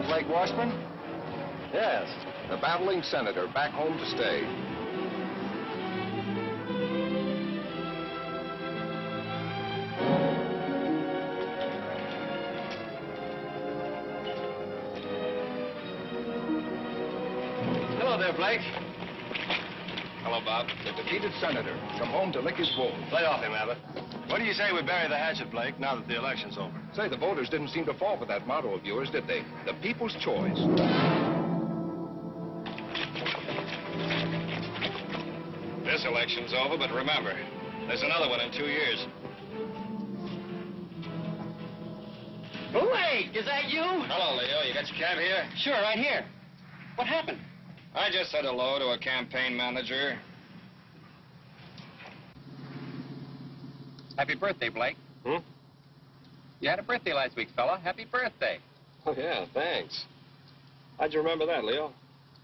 Blake Washburn? Yes, the battling senator back home to stay. Hello there, Blake. Hello, Bob. The defeated senator come home to lick his wounds. Lay off him, Abbott. What do you say we bury the hatchet, Blake, now that the election's over? Say, the voters didn't seem to fall for that motto of yours, did they? The people's choice. This election's over, but remember, there's another one in 2 years. Blake, is that you? Hello, Leo. You got your cab here? Sure, right here. What happened? I just said hello to a campaign manager. Happy birthday, Blake. Hmm? You had a birthday last week, fella. Happy birthday. Oh, yeah, thanks. How'd you remember that, Leo?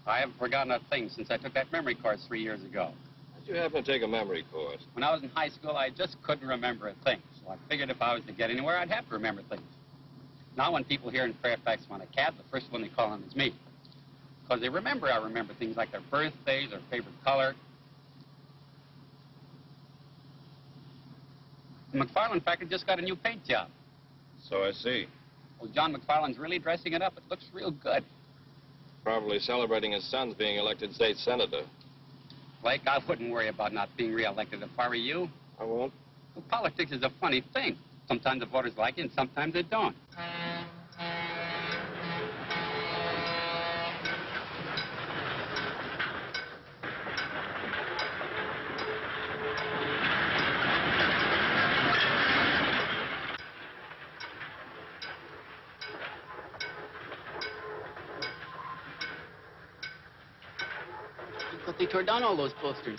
I haven't forgotten a thing since I took that memory course 3 years ago. How'd you happen to take a memory course? When I was in high school, I just couldn't remember a thing. So I figured if I was to get anywhere, I'd have to remember things. Now when people here in Fairfax want a cab, the first one they call on is me. Because they remember I remember things like their birthdays, their favorite color. The MacFarland factory just got a new paint job. So I see. Well, John MacFarland's really dressing it up. It looks real good. Probably celebrating his son's being elected state senator. Blake, I wouldn't worry about not being reelected if I were you. I won't. Well, politics is a funny thing. Sometimes the voters like it and sometimes they don't. But they tore down all those posters.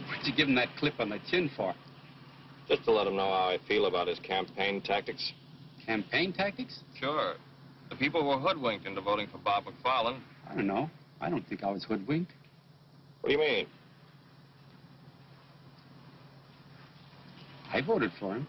What'd you give him that clip on the chin for? Just to let him know how I feel about his campaign tactics. Campaign tactics? Sure. The people were hoodwinked into voting for Bob MacFarland. I don't know. I don't think I was hoodwinked. What do you mean? I voted for him.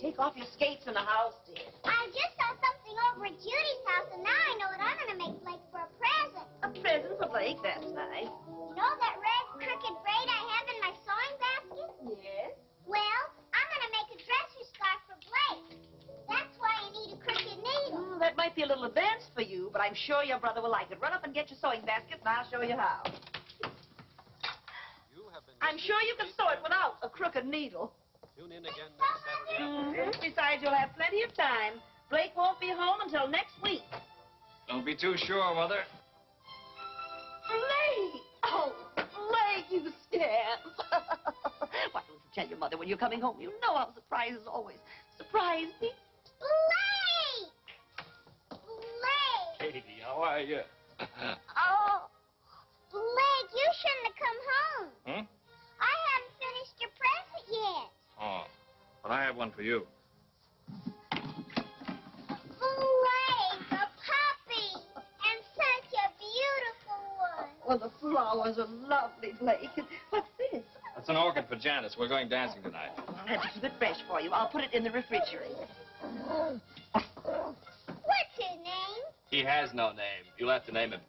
Take off your skates in the house, dear. I just saw something over at Judy's house, and now I know what I'm going to make Blake for a present. A present for Blake, that's nice. You know that red crooked braid I have in my sewing basket? Yes? Well, I'm going to make a dresser scarf for Blake. That's why I need a crooked needle. That might be a little advanced for you, but I'm sure your brother will like it. Run up and get your sewing basket, and I'll show you how. I'm sure you can sew it without a crooked needle. Tune in again next Saturday afternoon. Besides, you'll have plenty of time. Blake won't be home until next week. Don't be too sure, Mother. Blake! Oh, Blake, you scamp. Why don't you tell your mother when you're coming home? You know I'll surprise as always. Surprise me. Blake! Blake! Katie, how are you? Oh, Blake, you shouldn't have come home. Hmm? I haven't finished your present yet. Oh, but I have one for you. Blake, a puppy, and such a beautiful one. Well, the flowers are lovely, Blake. What's this? That's an orchid for Janice. We're going dancing tonight. I'll have to keep it fresh for you. I'll put it in the refrigerator. What's his name? He has no name. You'll have to name him.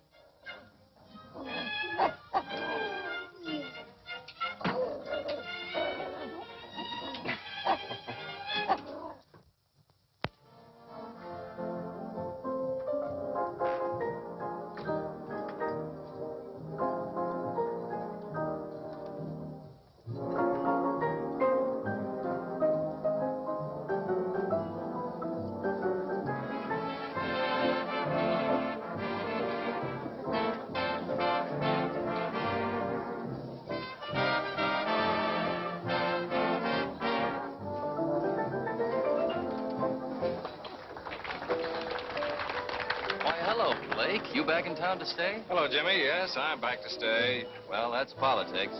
Blake, you back in town to stay? Hello, Jimmy. Yes, I'm back to stay. Well, that's politics.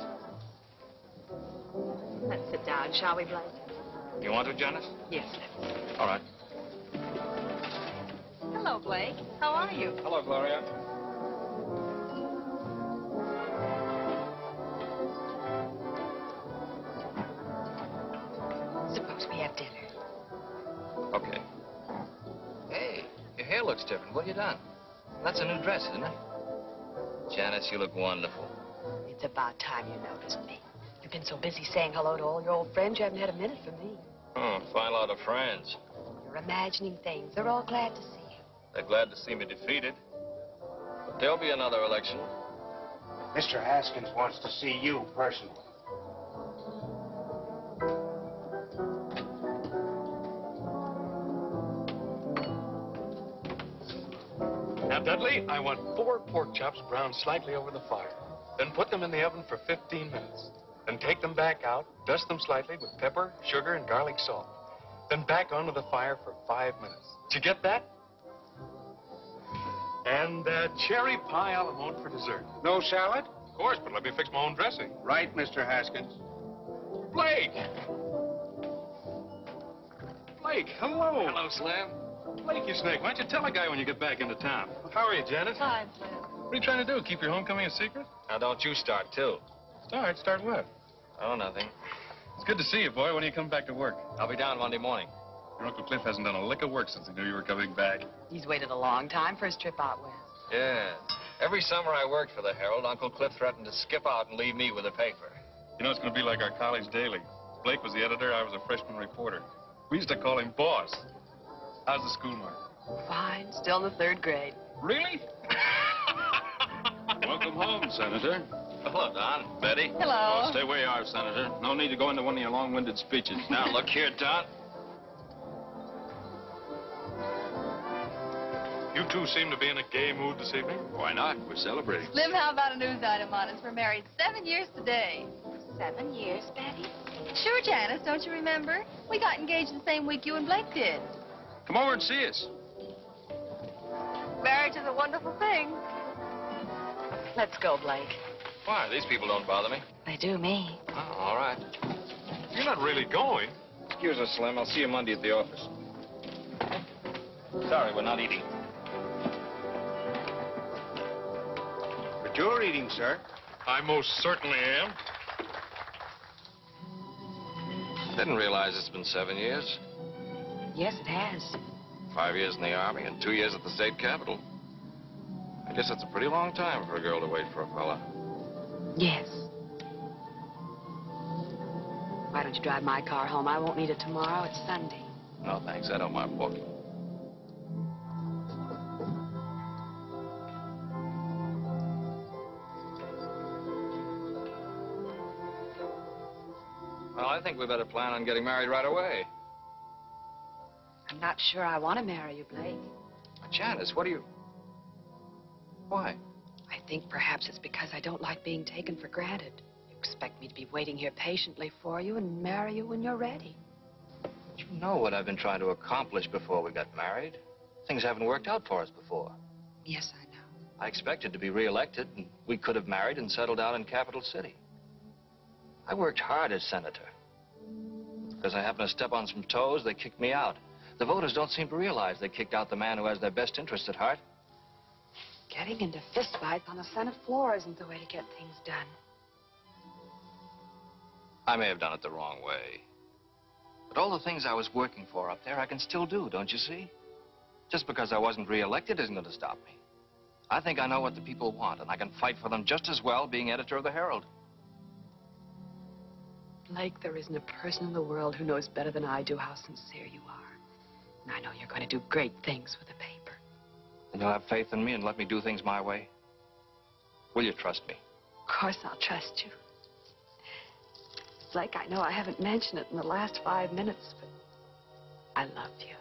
Let's sit down, shall we, Blake? You want to, Janice? Yes, let's. All right. Hello, Blake. How are you? Hello, Gloria. Suppose we have dinner. Okay. Hey, your hair looks different. What have you done? That's a new dress, isn't it? Janice, you look wonderful. It's about time you noticed me. You've been so busy saying hello to all your old friends, you haven't had a minute for me. Fine lot of friends. You're imagining things. They're all glad to see you. They're glad to see me defeated. But there'll be another election. Mr. Haskins wants to see you personally. Now, Dudley, I want 4 pork chops browned slightly over the fire. Then put them in the oven for 15 minutes. Then take them back out, dust them slightly with pepper, sugar, and garlic salt. Then back onto the fire for 5 minutes. Did you get that? And cherry pie a la mode for dessert. No salad? Of course, but let me fix my own dressing. Right, Mr. Haskins. Blake! Blake, hello. Hello, Slim. Blake, you snake, why don't you tell a guy when you get back into town? How are you, Janet? Fine, Slim. What are you trying to do, keep your homecoming a secret? Now, don't you start, too. Start what? Oh, nothing. It's good to see you, boy. When do you come back to work? I'll be down Monday morning. Your Uncle Cliff hasn't done a lick of work since he knew you were coming back. He's waited a long time for his trip out west. Yeah. Every summer I worked for the Herald, Uncle Cliff threatened to skip out and leave me with the paper. You know, it's going to be like our college daily. Blake was the editor, I was a freshman reporter. We used to call him Boss. How's the school, Mark? Fine. Still in the 3rd grade. Really? Welcome home, Senator. Hello, Don. Betty. Hello. Oh, stay where you are, Senator. No need to go into one of your long-winded speeches. Now, look here, Don. You two seem to be in a gay mood this evening. Why not? We're celebrating. Slim, how about a news item on us? We're married 7 years today. 7 years, Betty? Sure, Janice, don't you remember? We got engaged the same week you and Blake did. Come over and see us. Marriage is a wonderful thing. Let's go, Blake. Why? These people don't bother me. They do me. Oh, all right. You're not really going. Excuse us, Slim. I'll see you Monday at the office. Sorry, we're not eating. But you're eating, sir. I most certainly am. Didn't realize it's been 7 years. Yes, it has. 5 years in the Army and 2 years at the state capitol. I guess that's a pretty long time for a girl to wait for a fella. Yes. Why don't you drive my car home? I won't need it tomorrow. It's Sunday. No, thanks. I don't mind walking. Well, I think we better plan on getting married right away. I'm not sure I want to marry you, Blake. Janice, what do you... Why? I think perhaps it's because I don't like being taken for granted. You expect me to be waiting here patiently for you and marry you when you're ready. You know what I've been trying to accomplish before we got married. Things haven't worked out for us before. Yes, I know. I expected to be reelected, and we could have married and settled down in Capital City. I worked hard as senator. Because I happened to step on some toes, they kicked me out. The voters don't seem to realize they kicked out the man who has their best interest at heart. Getting into fistfights on the Senate floor isn't the way to get things done. I may have done it the wrong way. But all the things I was working for up there, I can still do, don't you see? Just because I wasn't reelected isn't going to stop me. I think I know what the people want, and I can fight for them just as well being editor of the Herald. Blake, there isn't a person in the world who knows better than I do how sincere you are. And I know you're going to do great things with the paper. And you'll have faith in me and let me do things my way? Will you trust me? Of course I'll trust you. Blake, I know I haven't mentioned it in the last 5 minutes, but I love you.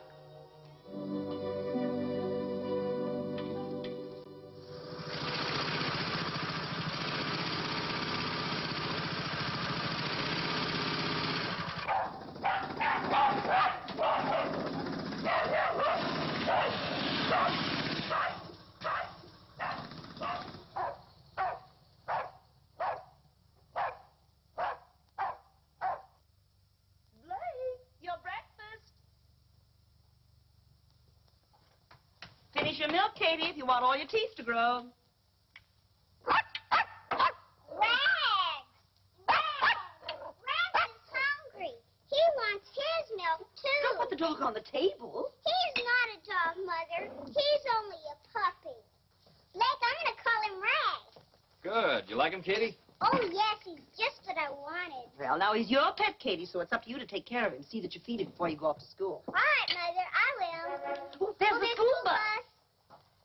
your milk, Katie, if you want all your teeth to grow. Rags! Rags is hungry. He wants his milk, too. Don't put the dog on the table. He's not a dog, Mother. He's only a puppy. Blake, I'm going to call him Rags. Good. You like him, Katie? Oh, yes, he's just what I wanted. Well, now he's your pet, Katie, so it's up to you to take care of him. See that you feed him before you go off to school. All right, Mother, I will. Oh, there's the school bus.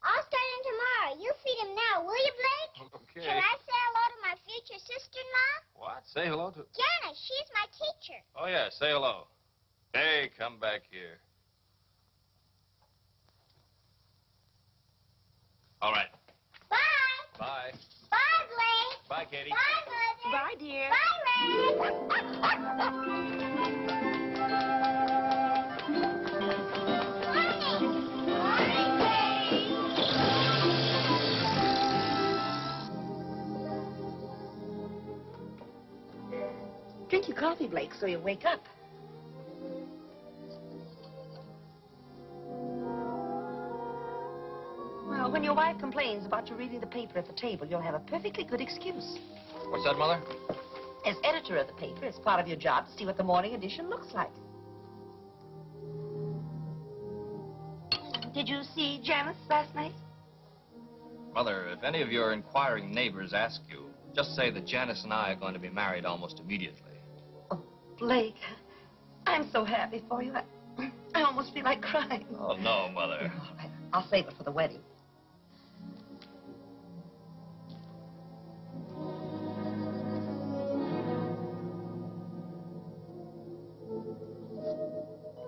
I'll start in tomorrow. You feed him now, will you, Blake? Okay. Shall I say hello to my future sister-in-law? What? Say hello to... Janice, she's my teacher. Oh, yeah, say hello. Hey, come back here. All right. Bye. Bye. Bye, Blake. Bye, Katie. Bye, Mother. Bye, dear. Drink your coffee, Blake, so you wake up. Well, when your wife complains about you reading the paper at the table, you'll have a perfectly good excuse. What's that, Mother? As editor of the paper, it's part of your job to see what the morning edition looks like. Did you see Janice last night? Mother, if any of your inquiring neighbors ask you, just say that Janice and I are going to be married almost immediately. Oh, Blake, I'm so happy for you. I almost feel like crying. Oh, no, Mother. All right, I'll save it for the wedding.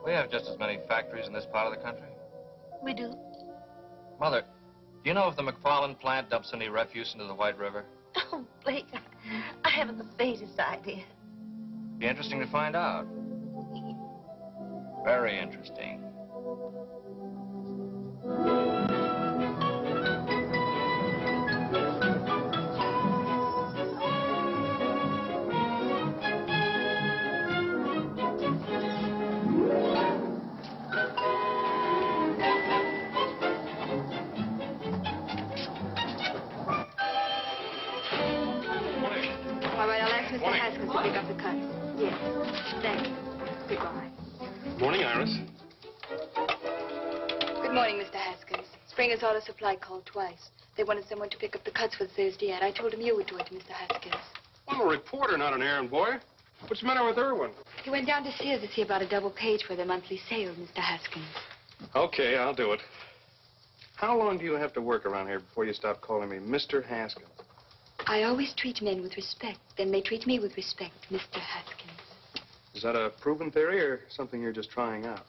We have just as many factories in this part of the country. We do. Mother, do you know if the MacFarland plant dumps any refuse into the White River? Oh, Blake, I haven't the faintest idea. Be interesting to find out. Very interesting. All right, I'll ask Mr. Haskins to pick up the cuts. Yes. Thank you. Goodbye. Morning, Iris. Good morning, Mr. Haskins. Springer's Auto Supply called twice. They wanted someone to pick up the cuts for the Thursday ad. I told him you would do it, Mr. Haskins. I'm a reporter, not an errand boy. What's the matter with Irwin? He went down to Sears to see about a double page for their monthly sale, Mr. Haskins. Okay, I'll do it. How long do you have to work around here before you stop calling me Mr. Haskins? I always treat men with respect. Then they treat me with respect, Mr. Haskins. Is that a proven theory or something you're just trying out?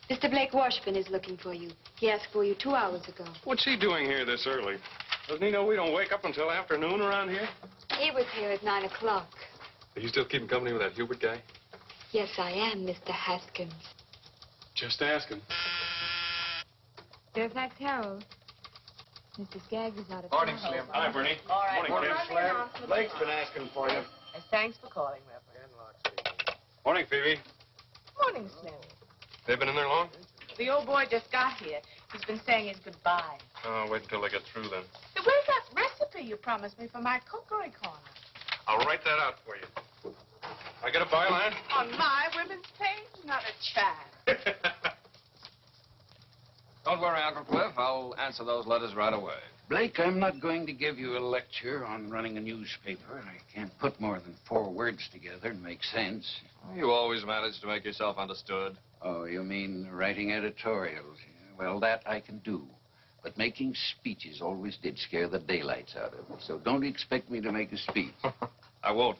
Mr. Blake Washburn is looking for you. He asked for you 2 hours ago. What's he doing here this early? Doesn't he know we don't wake up until afternoon around here? He was here at 9 o'clock. Are you still keeping company with that Hubert guy? Yes, I am, Mr. Haskins. Just asking. Fairfax Herald. Mr. Skaggs is out of Morning, town. Slim. Hi, Bernie. All right. Morning, Kim. Slim. Blake's been asking for you. Thanks for calling, Reverend. Morning, Phoebe. Morning, Slim. They been in there long? The old boy just got here. He's been saying his goodbye. Oh, wait until they get through then. Hey, where's that recipe you promised me for my cookery corner? I'll write that out for you. I get a byline? On my women's page? Not a child. Don't worry, Uncle Cliff. I'll answer those letters right away. Blake, I'm not going to give you a lecture on running a newspaper. I can't put more than 4 words together and make sense. You always manage to make yourself understood. Oh, you mean writing editorials? Well, that I can do. But making speeches always did scare the daylights out of me. So don't expect me to make a speech. I won't.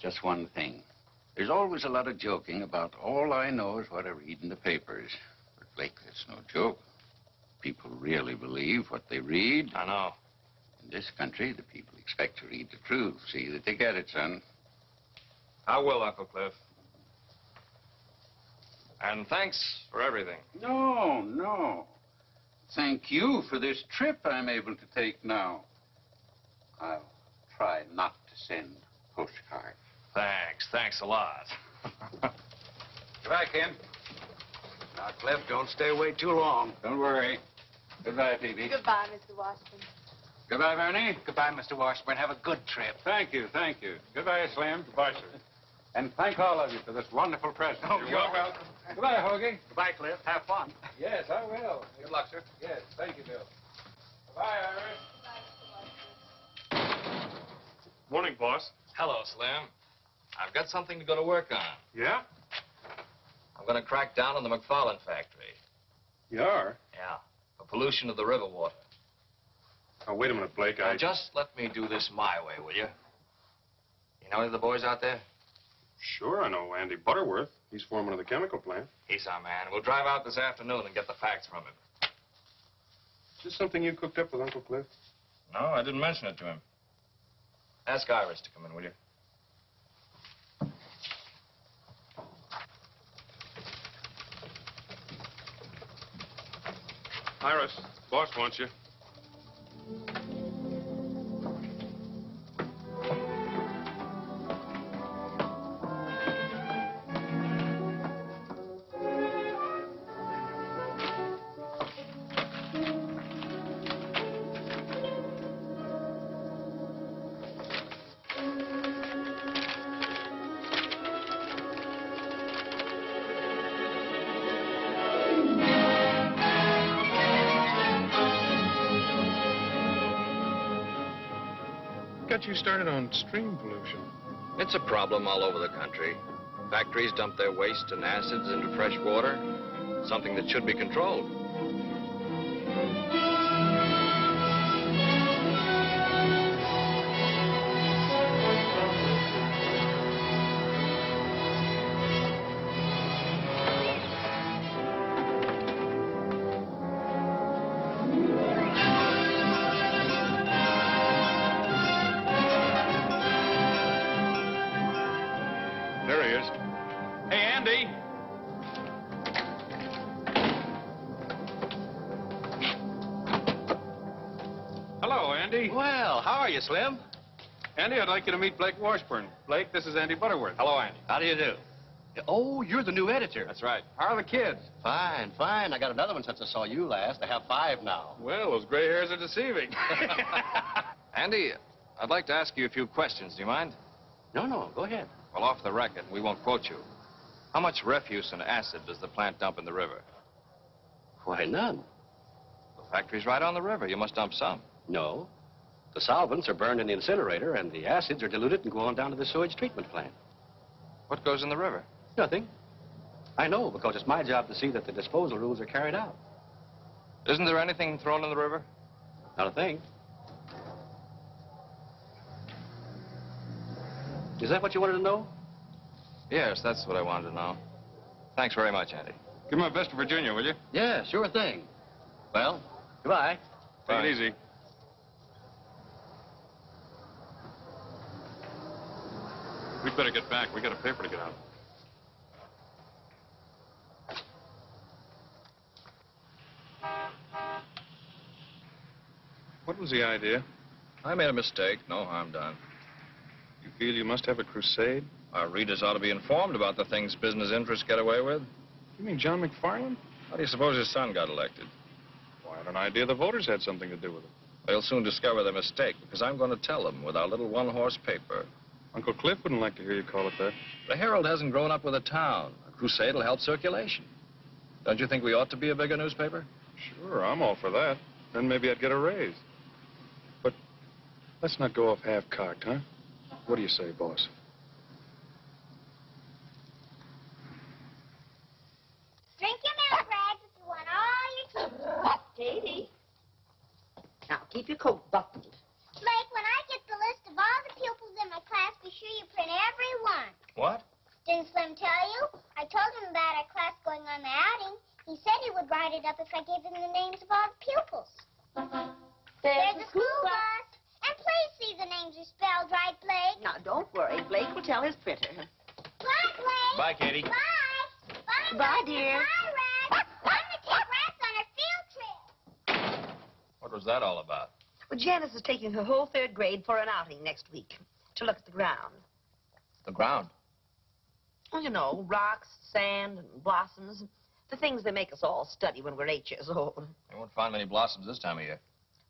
Just one thing. There's always a lot of joking about all I know is what I read in the papers. But, Blake, that's no joke. People really believe what they read. I know. In this country, the people expect to read the truth. See that they get it, son. I will, Uncle Cliff. And thanks for everything. No, no. Thank you for this trip I'm able to take now. I'll try not to send postcards. Thanks. Thanks a lot. Goodbye, Ken. Now, Cliff, don't stay away too long. Don't worry. Goodbye, Phoebe. Goodbye, Mr. Washburn. Goodbye, Bernie. Goodbye, Mr. Washburn. Have a good trip. Thank you, thank you. Goodbye, Slim. Goodbye, sir. And thank all of you for this wonderful present. Oh, you're welcome. Goodbye, Hoagie. Goodbye, Cliff. Have fun. Yes, I will. Good luck, sir. Yes, thank you, Bill. Goodbye, Iris. Morning, boss. Hello, Slim. I've got something to go to work on. Yeah? I'm going to crack down on the MacFarland factory. You are? Yeah, for pollution of the river water. Oh, wait a minute, Blake. Now, just let me do this my way, will you? You know any of the boys out there? Sure, I know Andy Butterworth. He's foreman of the chemical plant. He's our man. We'll drive out this afternoon and get the facts from him. Is this something you cooked up with Uncle Cliff? No, I didn't mention it to him. Ask Iris to come in, will you? Iris, boss wants you. Got you started on stream pollution. It's a problem all over the country. Factories dump their waste and acids into fresh water, something that should be controlled. There he is. Hey, Andy. Hello, Andy. Well, how are you, Slim? Andy, I'd like you to meet Blake Washburn. Blake, this is Andy Butterworth. Hello, Andy. How do you do? Oh, you're the new editor. That's right. How are the kids? Fine, fine. I got another one since I saw you last. I have 5 now. Well, those gray hairs are deceiving. Andy, I'd like to ask you a few questions. Do you mind? No, go ahead. Well, off the record, we won't quote you. How much refuse and acid does the plant dump in the river? Why, none. The factory's right on the river. You must dump some. No. The solvents are burned in the incinerator, and the acids are diluted and go on down to the sewage treatment plant. What goes in the river? Nothing. I know, because it's my job to see that the disposal rules are carried out. Isn't there anything thrown in the river? Not a thing. Is that what you wanted to know? Yes, that's what I wanted to know. Thanks very much, Andy. Give my best to Virginia, will you? Yeah, sure thing. Well, goodbye. Take it easy. We'd better get back. We got a paper to get out. What was the idea? I made a mistake. No harm done. You feel you must have a crusade? Our readers ought to be informed about the things business interests get away with. You mean John MacFarland? How do you suppose his son got elected? Well, I had an idea the voters had something to do with it. They'll soon discover their mistake, because I'm going to tell them with our little one-horse paper. Uncle Cliff wouldn't like to hear you call it that. The Herald hasn't grown up with a town. A crusade will help circulation. Don't you think we ought to be a bigger newspaper? Sure, I'm all for that. Then maybe I'd get a raise. But let's not go off half-cocked, huh? What do you say, boss? Drink your milk, Rags, if you want all your teeth. Katie. Now, keep your coat buttoned. Blake, when I get the list of all the pupils in my class, be sure you print every one. What? Didn't Slim tell you? I told him about our class going on the outing. He said he would write it up if I gave him the names of all the pupils. There's the school bus. And please see the names are spelled right, Blake. Now, don't worry. Blake will tell his printer. Bye, Blake. Bye, Katie. Bye. Bye, Bye, Blake. dear. Bye, Rags. I'm going to take Rags on a field trip. What was that all about? Well, Janice is taking her whole 3rd grade for an outing next week to look at the ground. The ground. Well, you know, rocks, sand, and blossoms. The things they make us all study when we're 8 years old. They won't find many blossoms this time of year.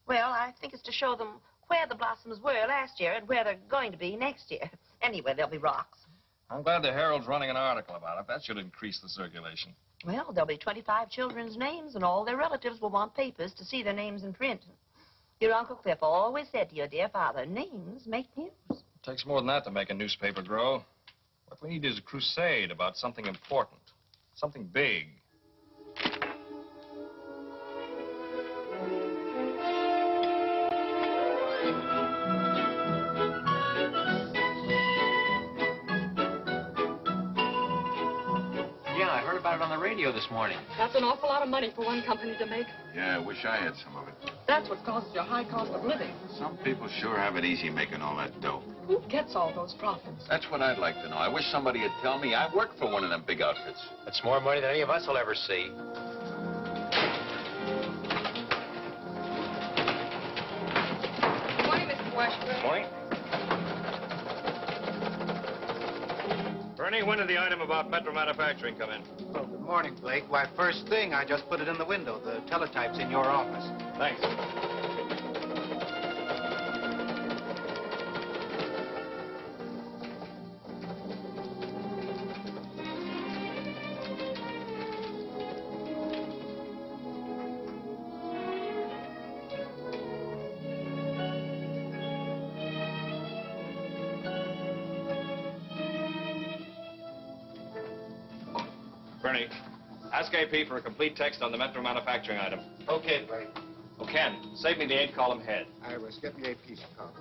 Well, I think it's to show them where the blossoms were last year and where they're going to be next year. Anyway, there'll be rocks. I'm glad the Herald's running an article about it. That should increase the circulation. Well, there'll be 25 children's names, and all their relatives will want papers to see their names in print. Your Uncle Cliff always said to your dear father, names make news. It takes more than that to make a newspaper grow. What we need is a crusade about something important, something big. Yeah, I heard about it on the radio this morning. That's an awful lot of money for one company to make. Yeah, I wish I had some of it. That's what causes your high cost of living. Some people sure have it easy making all that dough. Who gets all those profits? That's what I'd like to know. I wish somebody would tell me. I work for one of them big outfits. That's more money than any of us will ever see. Good morning, Mr. Washburn. Morning. Bernie, when did the item about Metro Manufacturing come in? Oh, good morning, Blake. Why, first thing, I just put it in the window. The teletype's in your office. Thanks. Bernie, ask AP for a complete text on the Metro Manufacturing item. Okay, Blake. Oh, Ken, save me the 8-column head. I was getting a piece of copy.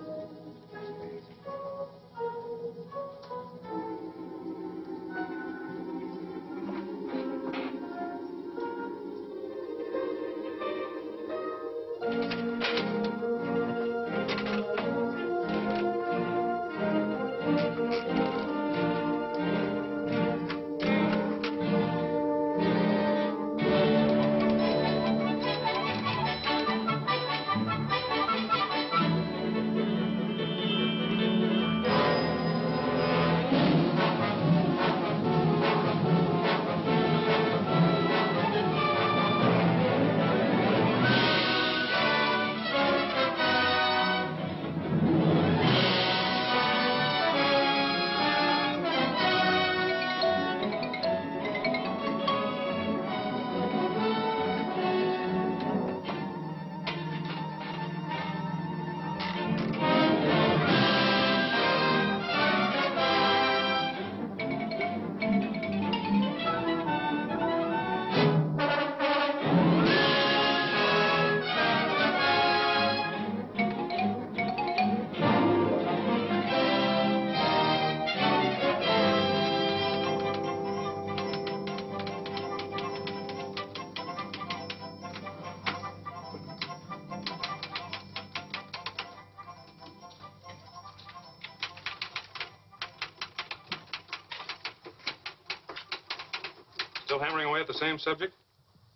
Still hammering away at the same subject?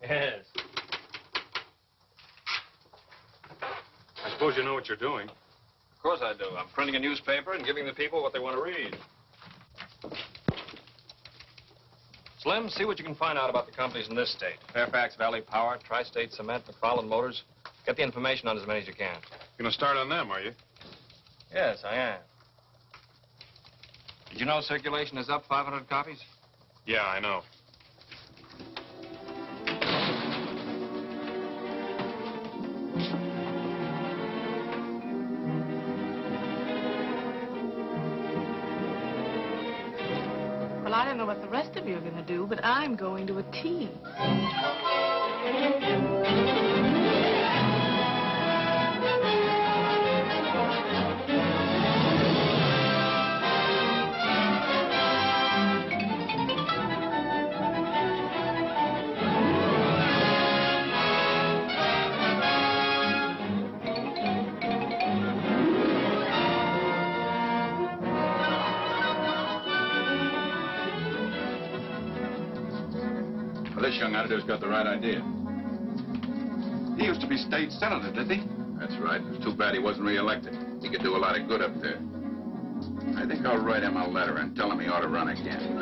Yes. I suppose you know what you're doing. Of course I do. I'm printing a newspaper and giving the people what they want to read. Slim, see what you can find out about the companies in this state. Fairfax Valley Power, Tri-State Cement, MacFarland Motors. Get the information on as many as you can. You're going to start on them, are you? Yes, I am. Did you know circulation is up 500 copies? Yeah, I know. Well, I don't know what the rest of you are going to do, but I'm going to a tea. This young editor's got the right idea. He used to be state senator, did he? That's right. It's too bad he wasn't reelected. He could do a lot of good up there. I think I'll write him a letter and tell him he ought to run again.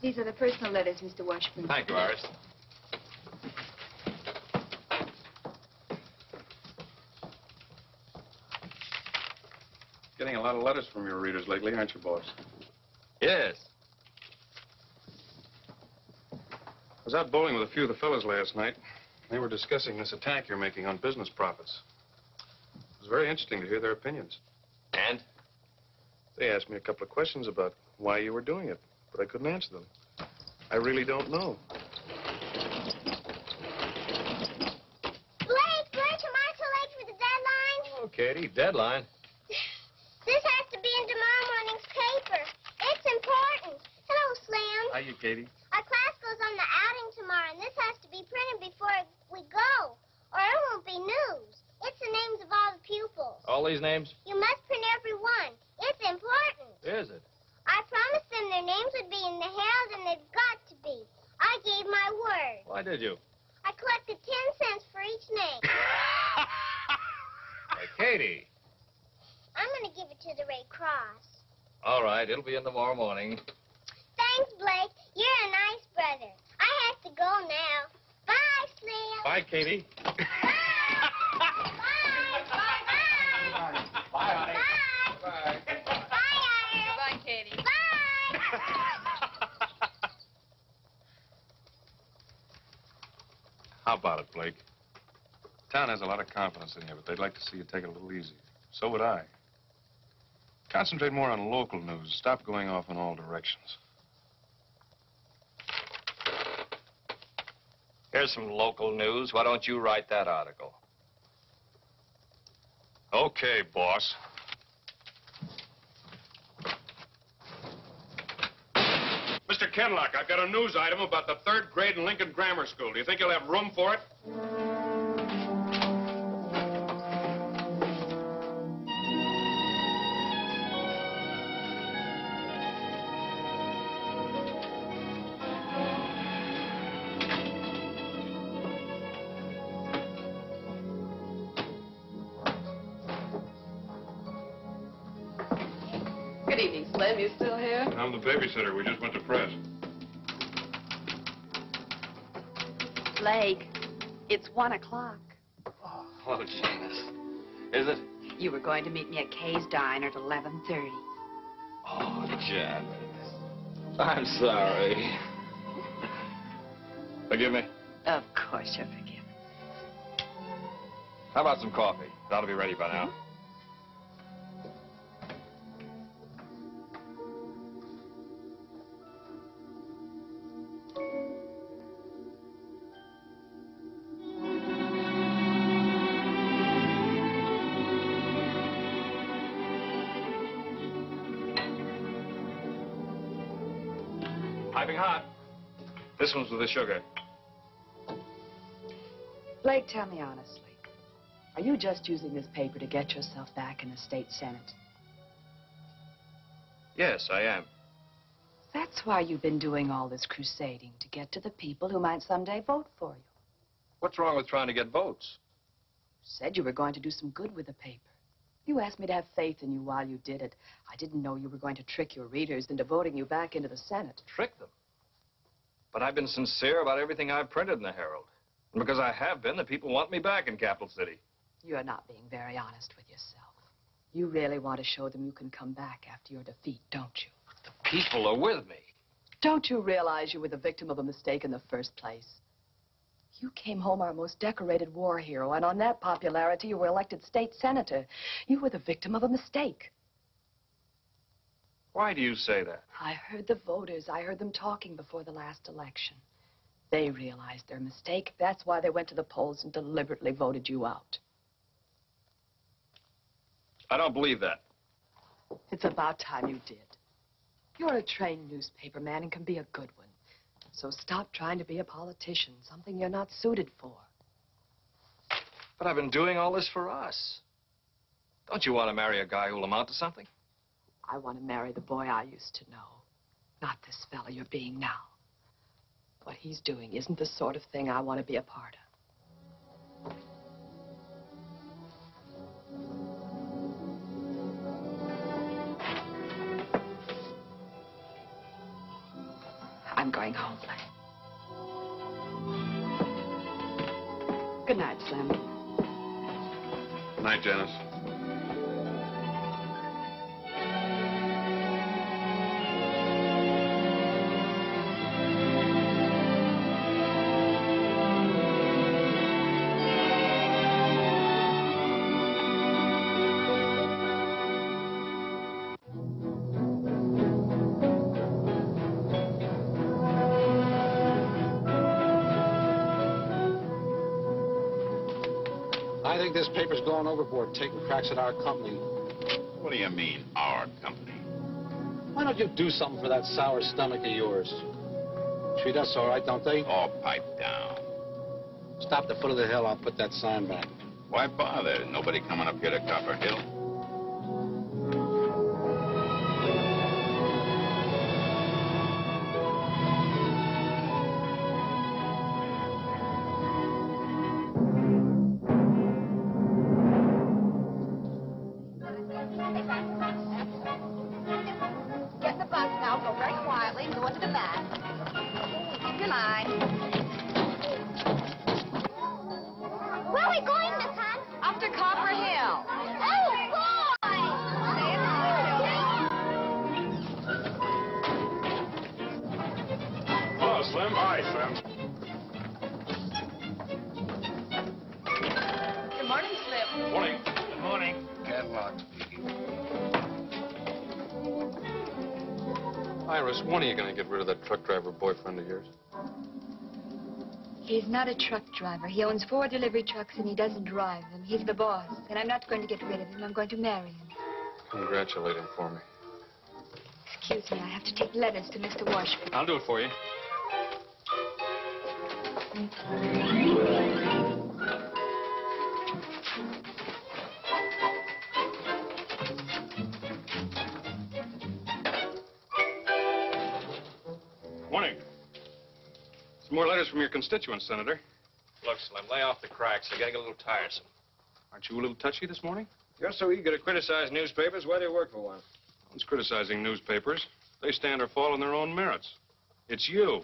These are the personal letters, Mr. Washburn. Thank you, Iris. Getting a lot of letters from your readers lately, aren't you, boss? Yes. I was out bowling with a few of the fellas last night. They were discussing this attack you're making on business profits. It was very interesting to hear their opinions. And? They asked me a couple of questions about why you were doing it, but I couldn't answer them. I really don't know. Blake, am I too late for the deadline? Oh, Katie, deadline. This has to be in tomorrow morning's paper. It's important. Hello, Slim. Hiya, Katie. Our class goes on the outing tomorrow, and this has to be printed before we go, or it won't be news. It's the names of all the pupils. All these names? You must print every one. It's important. Is it? I promised them their names would be in the Herald, and they've got to be. I gave my word. Why did you? I collected 10 cents for each name. Hey, Katie. I'm going to give it to the Red Cross. All right, it'll be in tomorrow morning. Thanks, Blake. You're a nice brother. I have to go now. Bye, Slim. Bye, Katie. Bye. Bye. Bye, honey. Bye. Bye. Bye, Iris. Goodbye, Katie. Bye. How about it, Blake? Town has a lot of confidence in you, but they'd like to see you take it a little easier. So would I. Concentrate more on local news. Stop going off in all directions. Here's some local news. Why don't you write that article? Okay, boss. Mr. Kenlock, I've got a news item about the 3rd grade in Lincoln Grammar School. Do you think you'll have room for it? Good evening, Slim. You still here? I'm the babysitter. We just went to press. Blake, it's 1 o'clock. Oh, hello, Janice. Is it? You were going to meet me at Kay's diner at 11:30. Oh, Janice. I'm sorry. Forgive me? Of course you're forgiven. How about some coffee? That'll be ready by now. Piping hot. This one's with the sugar. Blake, tell me honestly. Are you just using this paper to get yourself back in the state senate? Yes, I am. That's why you've been doing all this crusading, to get to the people who might someday vote for you. What's wrong with trying to get votes? You said you were going to do some good with the paper. You asked me to have faith in you while you did it. I didn't know you were going to trick your readers into voting you back into the Senate. Trick them? But I've been sincere about everything I've printed in the Herald. And because I have been, the people want me back in Capital City. You're not being very honest with yourself. You really want to show them you can come back after your defeat, don't you? The people are with me. Don't you realize you were the victim of a mistake in the first place? You came home our most decorated war hero, and on that popularity, you were elected state senator. You were the victim of a mistake. Why do you say that? I heard the voters. I heard them talking before the last election. They realized their mistake. That's why they went to the polls and deliberately voted you out. I don't believe that. It's about time you did. You're a trained newspaper man and can be a good one. So stop trying to be a politician, something you're not suited for. But I've been doing all this for us. Don't you want to marry a guy who'll amount to something? I want to marry the boy I used to know, not this fella you're being now. What he's doing isn't the sort of thing I want to be a part of. I'm going home, Blake. Good night, Slim. Good night, Janice. I think this paper's going overboard, taking cracks at our company. What do you mean, our company? Why don't you do something for that sour stomach of yours? Treat us all right, don't they? Oh, pipe down. Stop the foot of the hill, I'll put that sign back. Why bother? Nobody coming up here to Copper Hill. Get in the bus now, go very quietly, and go into the back. Keep your line. Where are we going, Miss Hunt? Up to Copper Hill. Oh, boy! Hello, Slim. Hi, Slim. Good morning, Slim. Morning. Good morning. Catalog speaking. Iris, when are you going to get rid of that truck driver boyfriend of yours? He's not a truck driver. He owns 4 delivery trucks and he doesn't drive them. He's the boss, and I'm not going to get rid of him. I'm going to marry him. Congratulate him for me. Excuse me, I have to take letters to Mr. Washburn. I'll do it for you. Morning. Some more letters from your constituents, Senator. Look, Slim, lay off the cracks. They're getting a little tiresome. Aren't you a little touchy this morning? You're so eager to criticize newspapers. Why do you work for one? No one's criticizing newspapers. They stand or fall on their own merits. It's you.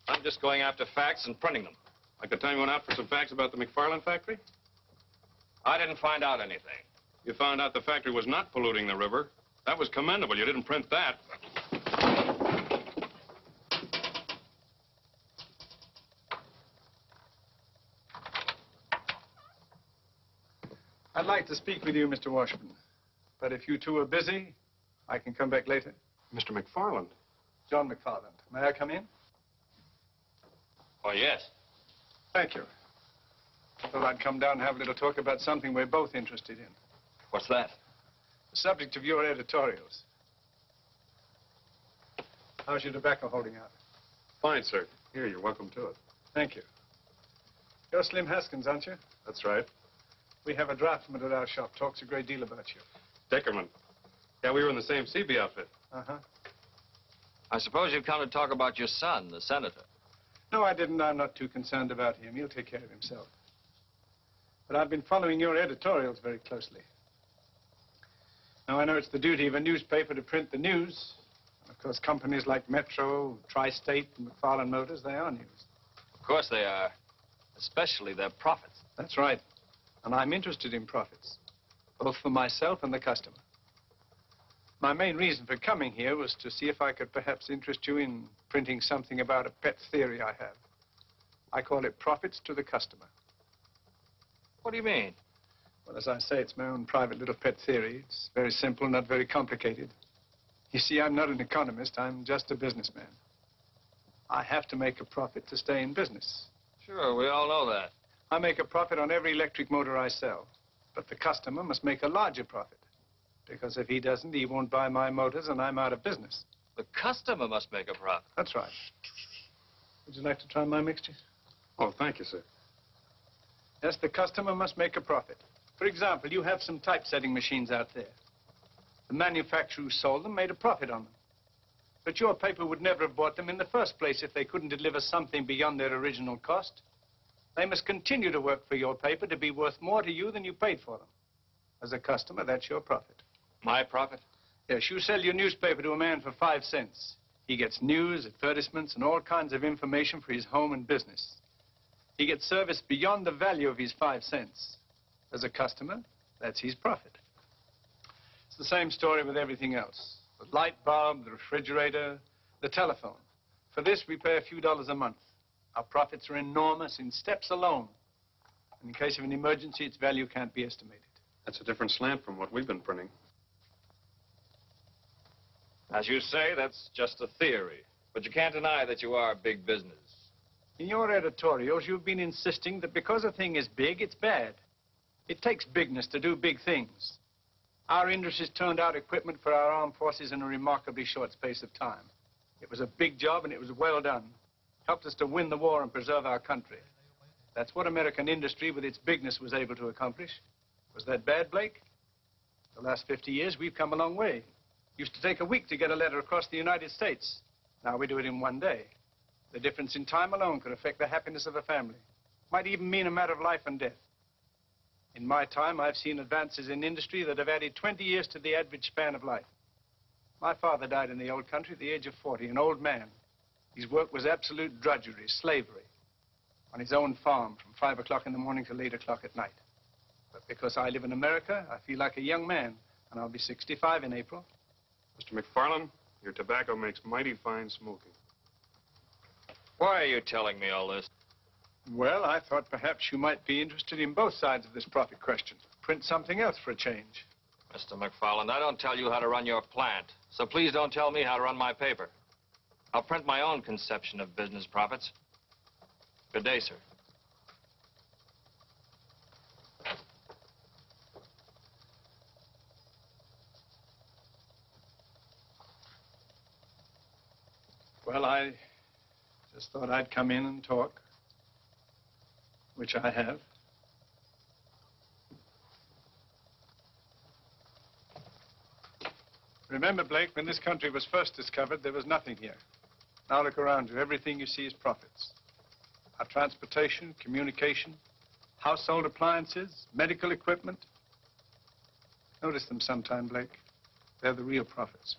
I'm just going after facts and printing them. Like the time you went out for some facts about the MacFarland factory? I didn't find out anything. You found out the factory was not polluting the river. That was commendable. You didn't print that. I'd like to speak with you, Mr. Washburn. But if you two are busy, I can come back later. Mr. MacFarland. John MacFarland. May I come in? Oh, yes. Thank you. I thought I'd come down and have a little talk about something we're both interested in. What's that? The subject of your editorials. How's your tobacco holding out? Fine, sir. Here, you're welcome to it. Thank you. You're Slim Haskins, aren't you? That's right. We have a draftsman at our shop. Talks a great deal about you. Deckerman. Yeah, we were in the same CB outfit. Uh-huh. I suppose you've come to talk about your son, the senator. No, I didn't. I'm not too concerned about him. He'll take care of himself. But I've been following your editorials very closely. Now, I know it's the duty of a newspaper to print the news. Of course, companies like Metro, Tri-State, and MacFarland Motors, they are news. Of course they are. Especially their profits. That's right. And I'm interested in profits, both for myself and the customer. My main reason for coming here was to see if I could perhaps interest you in printing something about a pet theory I have. I call it Profits to the Customer. What do you mean? Well, as I say, it's my own private little pet theory. It's very simple, not very complicated. You see, I'm not an economist. I'm just a businessman. I have to make a profit to stay in business. Sure, we all know that. I make a profit on every electric motor I sell. But the customer must make a larger profit. Because if he doesn't, he won't buy my motors and I'm out of business. The customer must make a profit. That's right. Would you like to try my mixture? Oh, thank you, sir. Yes, the customer must make a profit. For example, you have some typesetting machines out there. The manufacturer who sold them made a profit on them. But your paper would never have bought them in the first place if they couldn't deliver something beyond their original cost. They must continue to work for your paper to be worth more to you than you paid for them. As a customer, that's your profit. My profit? Yes, you sell your newspaper to a man for 5 cents. He gets news, advertisements, and all kinds of information for his home and business. He gets service beyond the value of his 5 cents. As a customer, that's his profit. It's the same story with everything else. The light bulb, the refrigerator, the telephone. For this, we pay a few dollars a month. Our profits are enormous in steps alone. And in case of an emergency, its value can't be estimated. That's a different slant from what we've been printing. As you say, that's just a theory. But you can't deny that you are big business. In your editorials, you've been insisting that because a thing is big, it's bad. It takes bigness to do big things. Our industries turned out equipment for our armed forces in a remarkably short space of time. It was a big job, and it was well done. Helped us to win the war and preserve our country. That's what American industry, with its bigness, was able to accomplish. Was that bad, Blake? The last 50 years, we've come a long way. Used to take a week to get a letter across the United States. Now we do it in 1 day. The difference in time alone could affect the happiness of a family. Might even mean a matter of life and death. In my time, I've seen advances in industry that have added 20 years to the average span of life. My father died in the old country at the age of 40, an old man. His work was absolute drudgery, slavery, on his own farm from 5 o'clock in the morning till 8 o'clock at night. But because I live in America, I feel like a young man, and I'll be 65 in April. Mr. MacFarland, your tobacco makes mighty fine smoking. Why are you telling me all this? Well, I thought perhaps you might be interested in both sides of this profit question. Print something else for a change. Mr. MacFarland, I don't tell you how to run your plant, so please don't tell me how to run my paper. I'll print my own conception of business profits. Good day, sir. Well, I just thought I'd come in and talk, which I have. Remember, Blake, when this country was first discovered, there was nothing here. Now look around you. Everything you see is profits. Our transportation, communication, household appliances, medical equipment. Notice them sometime, Blake. They're the real profits.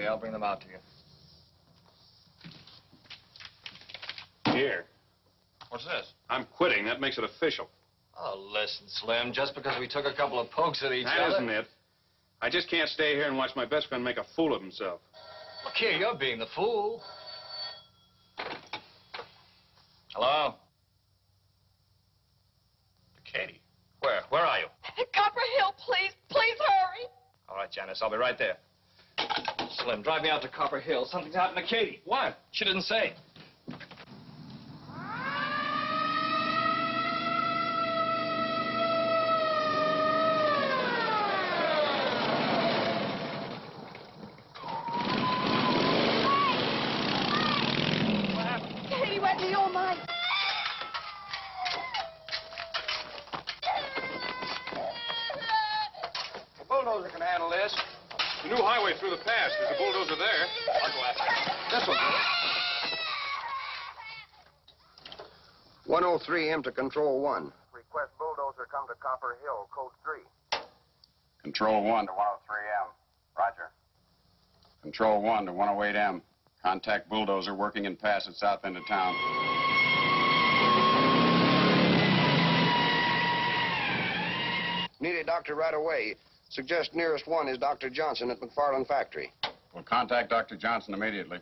Okay, I'll bring them out to you. Here. What's this? I'm quitting. That makes it official. Oh, listen, Slim, just because we took a couple of pokes at each other... That isn't it. I just can't stay here and watch my best friend make a fool of himself. Look here, you're being the fool. Hello? Katie, where are you? Copper Hill, please. Please hurry. All right, Janice, I'll be right there. Slim, drive me out to Copper Hill. Something's happened to Katie. What? She didn't say. Katie went to your mind. The bulldozer can handle this. The new highway through the pass. There's a bulldozer there. I'll go after it. This one. 103M to Control 1. Request bulldozer come to Copper Hill, code 3. Control 1 To 103M. Roger. Control 1 to 108M. Contact bulldozer working in pass at south end of town. Need a doctor right away. Suggest nearest one is Dr. Johnson at MacFarland factory. We'll contact Dr. Johnson immediately.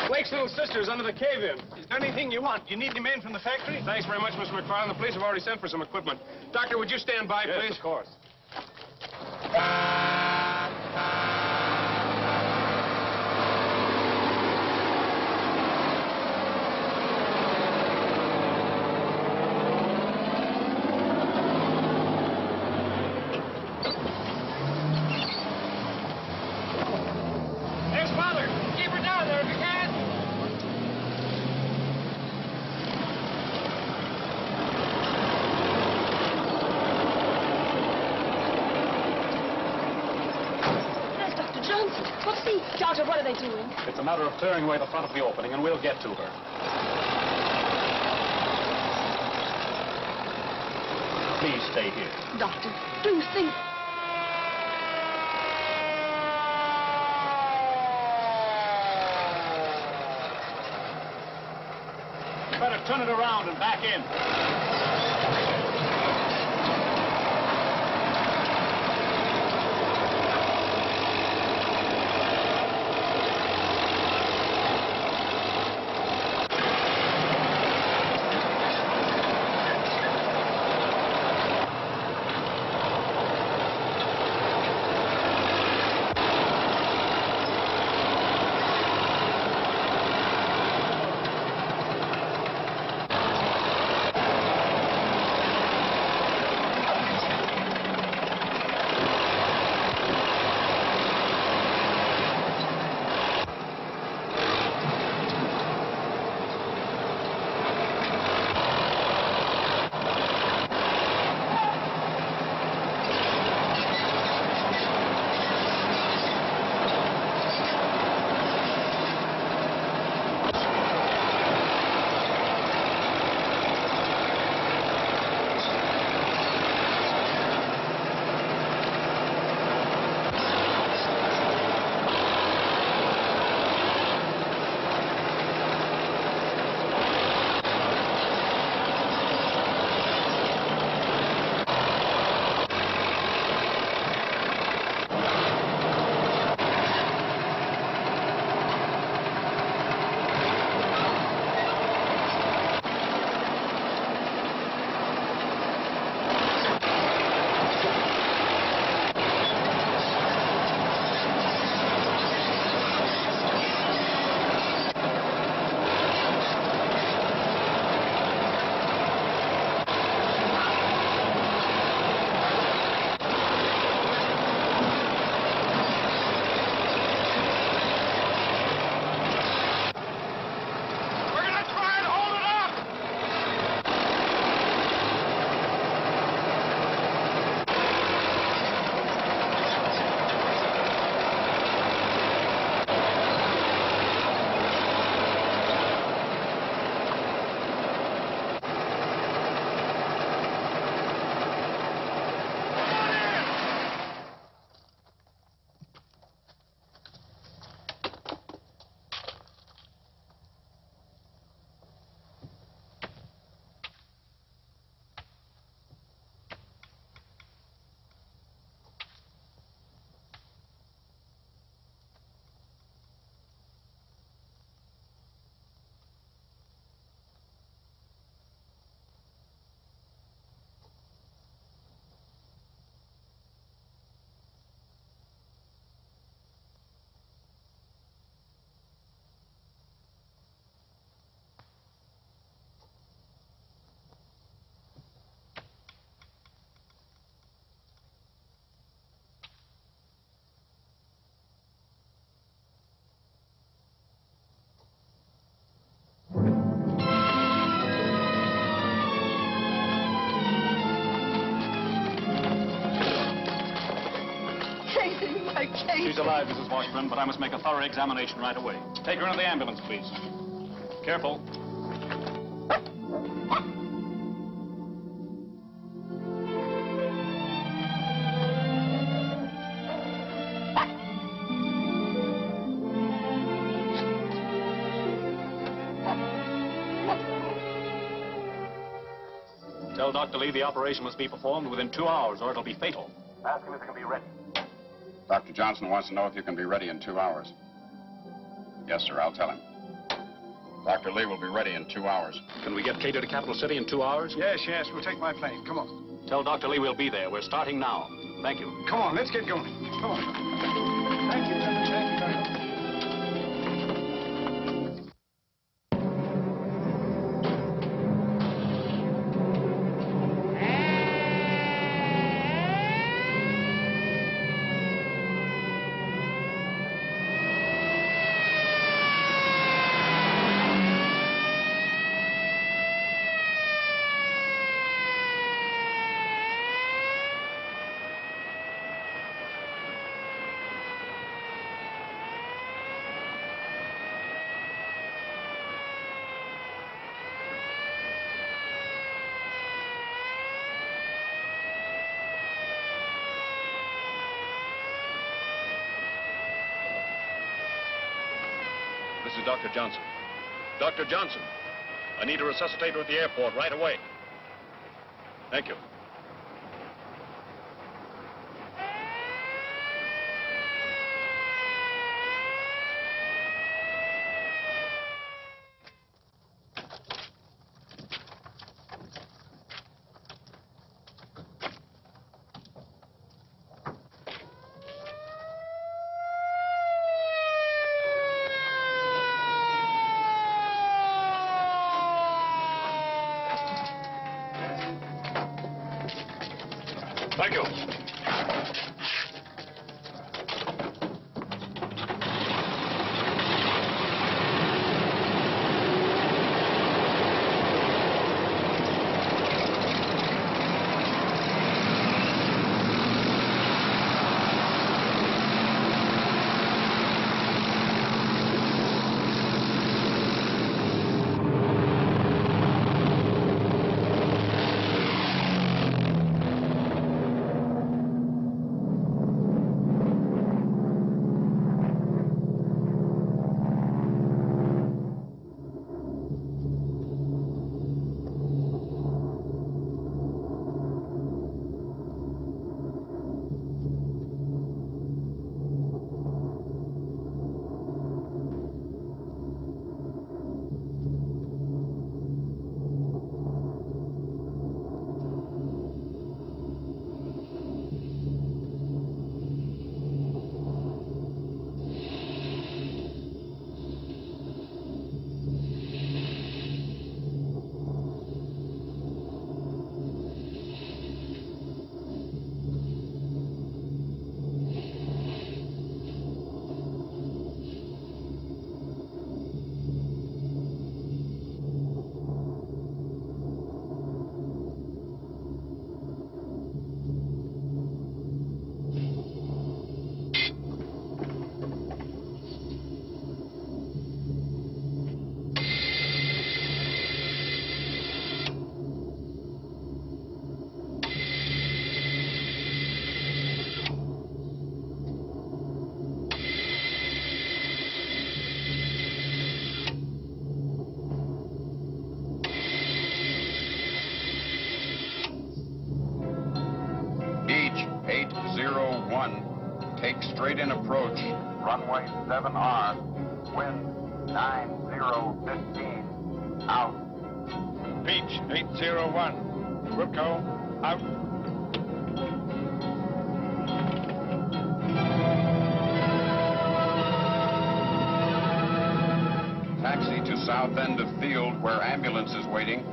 Blake's little sister's under the cave-in. Is there anything you want? You need any men from the factory? Thanks very much, Mr. MacFarland. The police have already sent for some equipment. Doctor, would you stand by, please? Yes, of course. There's Father. Keep her down there if you can. There's Dr. Johnson. What's he? Doctor, what are they doing? It's a matter of clearing away the front of the opening, and we'll get to her. Please stay here. Doctor, do think. You better turn it around and back in. she's alive, Mrs. Washburn, but I must make a thorough examination right away. Take her into the ambulance, please. Careful. Tell Dr. Lee the operation must be performed within 2 hours, or it'll be fatal. Ask him if he can be ready. Dr. Johnson wants to know if you can be ready in 2 hours. Yes, sir, I'll tell him. Dr. Lee will be ready in 2 hours. Can we get Cato to Capital City in 2 hours? Yes, yes, we'll take my plane. Come on. Tell Dr. Lee we'll be there. We're starting now. Thank you. Come on, let's get going. Come on. Thank you, Reverend. Thank you very much. This is Dr. Johnson. Dr. Johnson, I need a resuscitator at the airport right away. Thank you. Thank you. Take straight in approach. Runway 7R. Wind 9015. Out. Beach 801. Wilco, out. Taxi to south end of field where ambulance is waiting.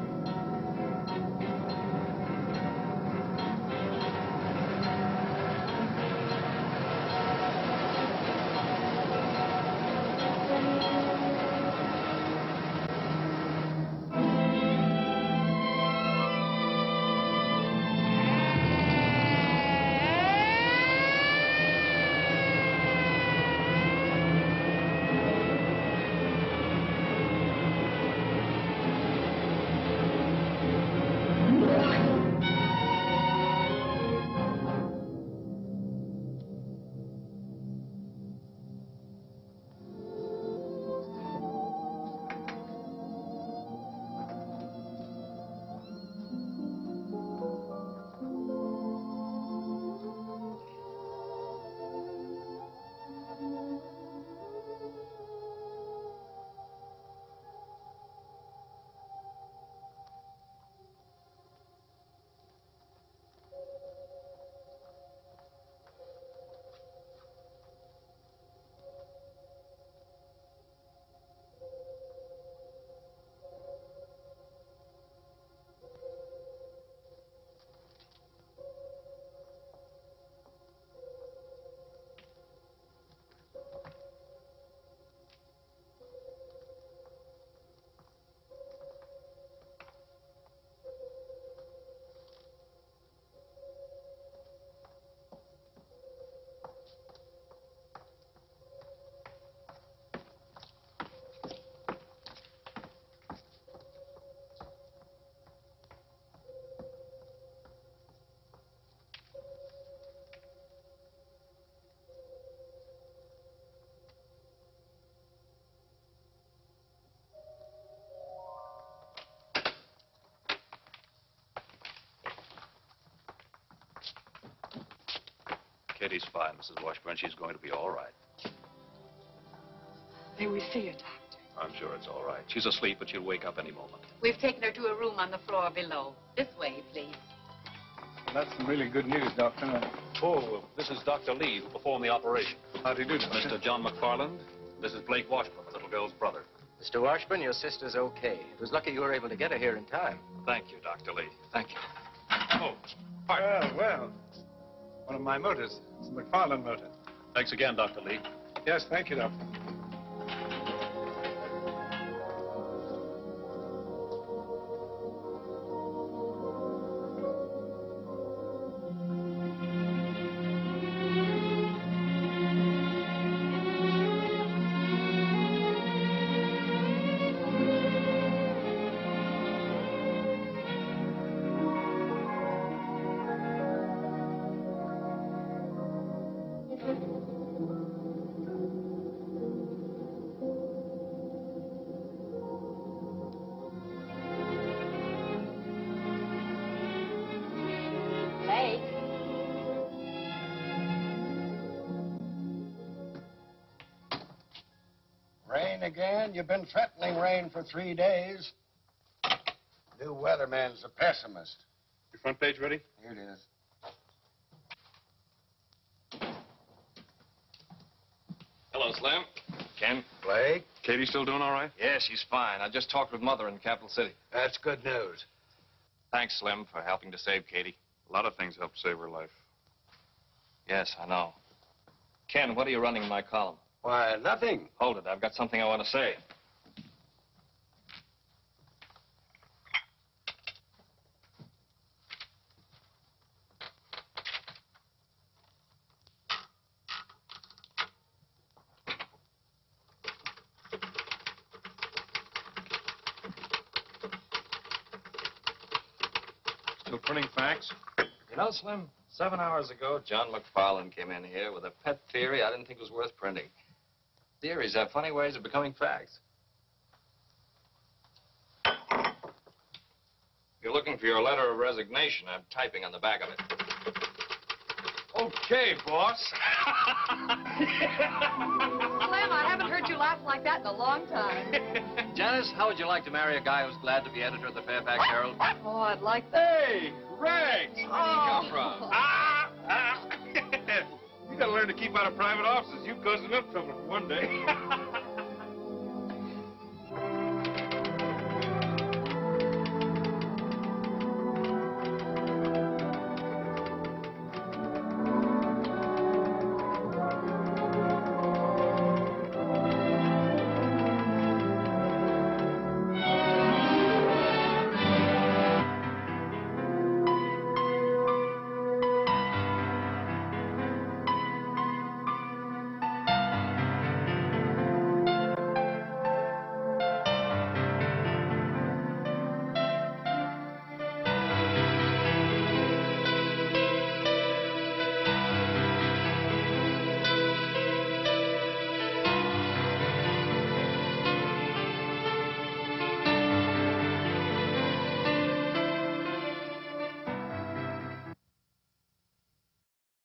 Katie's fine, Mrs. Washburn. She's going to be all right. May we see her, Doctor? I'm sure it's all right. She's asleep, but she'll wake up any moment. We've taken her to a room on the floor below. This way, please. Well, that's some really good news, Doctor. Oh, this is Dr. Lee, who performed the operation. How do you do, Doctor? Mr. John MacFarland. This is Blake Washburn, the little girl's brother. Mr. Washburn, your sister's okay. It was lucky you were able to get her here in time. Thank you, Dr. Lee. Thank you. Oh, Well. One of my motors. It's a MacFarland motor. thanks again, Dr. Lee. Yes, thank you, Doctor. Blake. Rain again? You've been threatening rain for 3 days. New weatherman's a pessimist. Your front page ready? Here it is. Hello, Slim. Ken. Blake? Katie still doing all right? Yeah, she's fine. I just talked with Mother in Capital City. That's good news. Thanks, Slim, for helping to save Katie. A lot of things helped save her life. Yes, I know. Ken, what are you running in my column? Why, nothing. Hold it. I've got something I want to say. Still printing facts? You know, Slim, 7 hours ago, John MacFarland came in here with a pet theory I didn't think was worth printing. Theories have funny ways of becoming facts. You're looking for your letter of resignation. I'm typing on the back of it. Okay, boss. Slim, I haven't heard you laugh like that in a long time. Janice, how would you like to marry a guy who's glad to be editor of the Fairfax Herald? Oh, I'd like that. Hey, Rex. Where did he come from? You gotta learn to keep out of private offices. You caused enough trouble for one day.